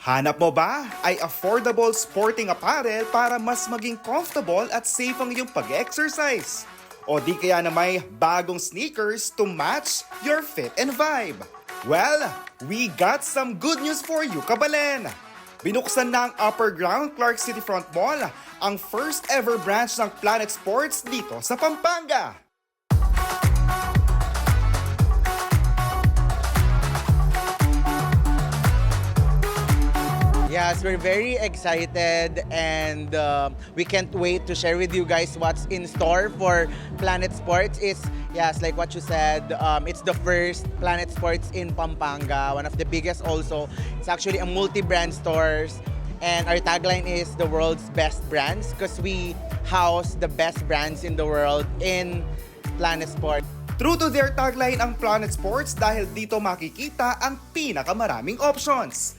Hanap mo ba ay affordable sporting apparel para mas maging comfortable at safe ang iyong pag-exercise? O di kaya na may bagong sneakers to match your fit and vibe? Well, we got some good news for you, kabalen! Binuksan na ang Upper Ground Clark City Front Mall, ang first ever branch ng Planet Sports dito sa Pampanga. Yes, we're very excited and we can't wait to share with you guys what's in store for Planet Sports. It's, yes, like what you said, it's the first Planet Sports in Pampanga, one of the biggest also. It's actually a multi-brand stores and our tagline is the world's best brands because we house the best brands in the world in Planet Sports. True to their tagline ang Planet Sports dahil dito makikita ang pinakamaraming options.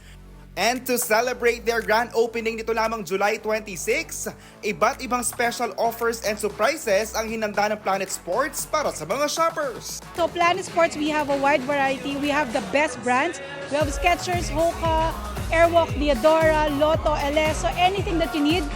And to celebrate their grand opening nito lamang July 26, iba't ibang special offers and surprises ang hinanda ng Planet Sports para sa mga shoppers. So Planet Sports, we have a wide variety. We have the best brands. We have Skechers, Hoka, Airwalk, Diadora, Lotto, LS. So anything that you need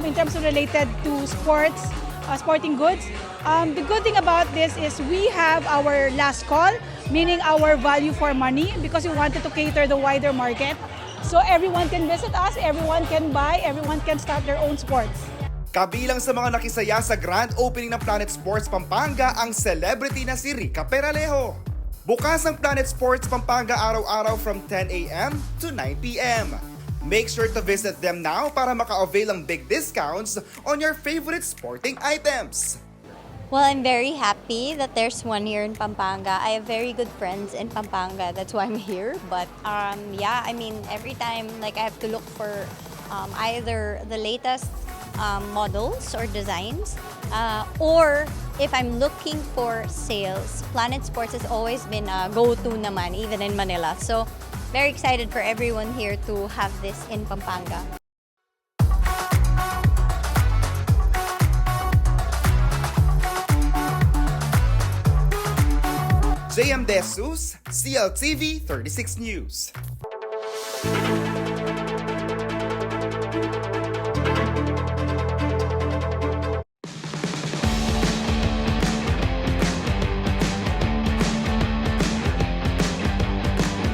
in terms of related to sports, sporting goods. The good thing about this is we have our last call, meaning our value for money because we wanted to cater the wider market. So everyone can visit us, everyone can buy, everyone can start their own sports. Kabilang sa mga nakisaya sa grand opening ng Planet Sports Pampanga ang celebrity na si Rica Peralejo. Bukas ang Planet Sports Pampanga araw-araw from 10 a.m. to 9 p.m. Make sure to visit them now para maka-avail ng big discounts on your favorite sporting items. Well, I'm very happy that there's one here in Pampanga. I have very good friends in Pampanga. That's why I'm here. But yeah, I mean, every time like I have to look for either the latest models or designs, or if I'm looking for sales, Planet Sports has always been a go-to naman, even in Manila. So very excited for everyone here to have this in Pampanga. JM De Jesus, CLTV 36 News.